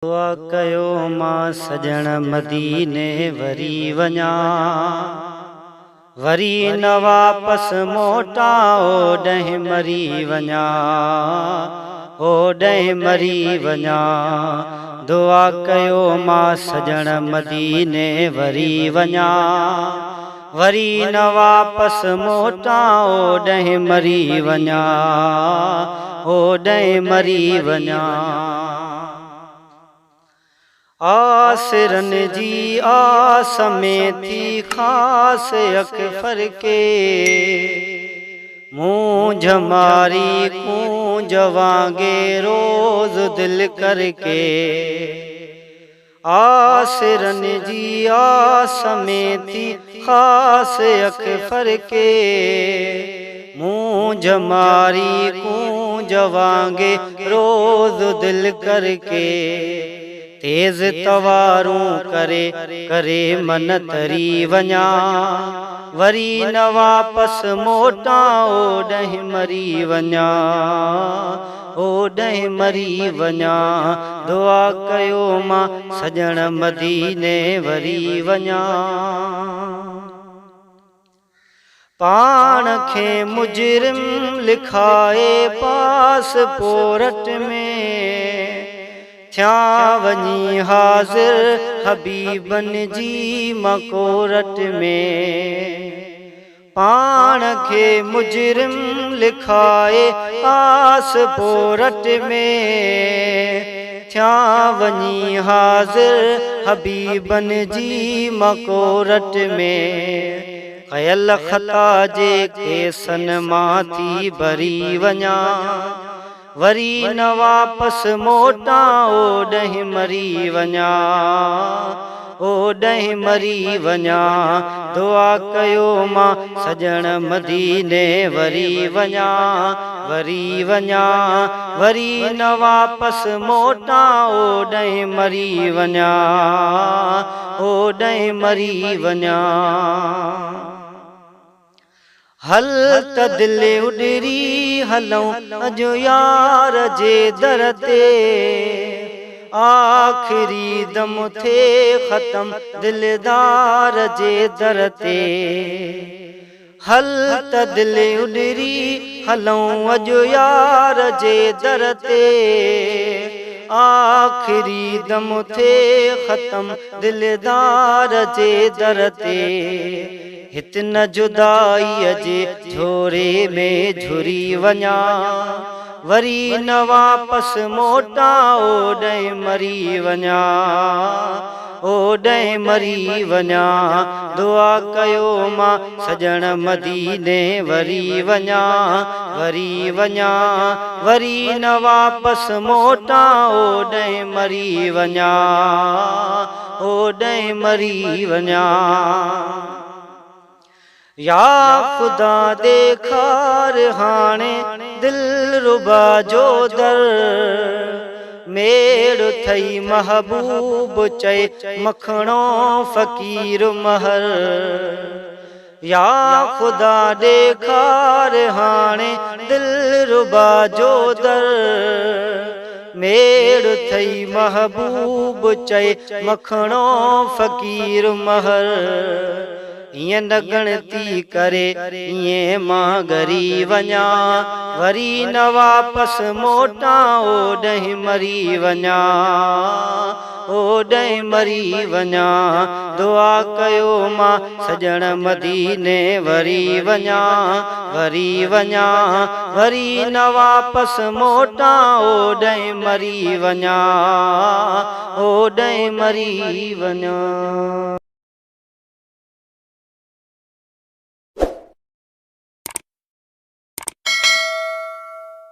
दुआ कयो मां सजण मदीने वरी वञा, वरी न वापस मोटा ओॾहि मरी वञा, ओॾहि मरी वञा। दुआ कयो मां सजण मदीने वरी वञा, वरी न वापस मोटा ओॾहि मरी वञा, ओॾहि मरी वञा। आसिरन जी आस में थी खास अकबर के, मूंझ मारी कूंज वांगे रोज दिल करके। आसिरन जी आस में थी खास अकबर के, मूंझ मारी कूंज वांगे रोज दिल करके। तेज तवारूं करे करे मन तरी वञा, वरी न वापस मोटा ओॾहि मरी वञा, ओॾहि मरी वञा। दुआ कयो मां सजण मदीने वरी वञा। पाण खे मुजरिम लिखाए पासपोर्ट में, थिया वञी हाज़िर हबीबन जी मकोरट में। पाण खे मुजरिम लिखाए पासपोर्ट में, थिया वञी हाज़िर हबीबन जी मकोरट में। कयल ख़ता जे केसन मां थी भरी वञा, वरी न वापस मोटा ओॾहि मरी वञा, ओॾहि मरी वञा। दुआ कयो मां सजण मदीने वरी वञा, वरी वञा, वरी न वापस मोटा ओॾहि मरी वञा, ओॾहि मरी वञा। हल त दिल उॾरी हलऊं अॼु यार जे दर ते, आख़िरी दम थे ख़तम दिलदार जे दर ते। हल त दिल उॾरी हलऊं अॼु यार जे दर ते, आख़िरी दम थे ख़तम दिलदार जे दर ते। हित न जुदाई जे झोरे में झुरी वञा, वरी न वापस मोटा ओॾहि मरी वञा, ओॾहि मरी वञा। दुआ कयो मां सजण मदीने वरी वञा, वरी वञा, वरी न वापस मोटा ओॾहि मरी वञा, ओॾहि मरी वञा। या खुदा देखार हाणे दिलरुबा जो दर, मेड़ थई महबूब चए मखणो फ़कीर महर। या खुदा देखार हाणे दिलरुबा जो दर, मेड़ थई महबूब चए मखणो फ़कीर महर। ईअं न गणती करे ईअं मां घरी वञा, वरी न वापस मोटा ओॾहि मरी वञा, ओॾहि मरी वञा। दुआ कयो मां सजण मदीने वरी वञा, वरी वञा, वरी न वापस मोटा ओॾहि मरी वञा, ओॾहि मरी वञा।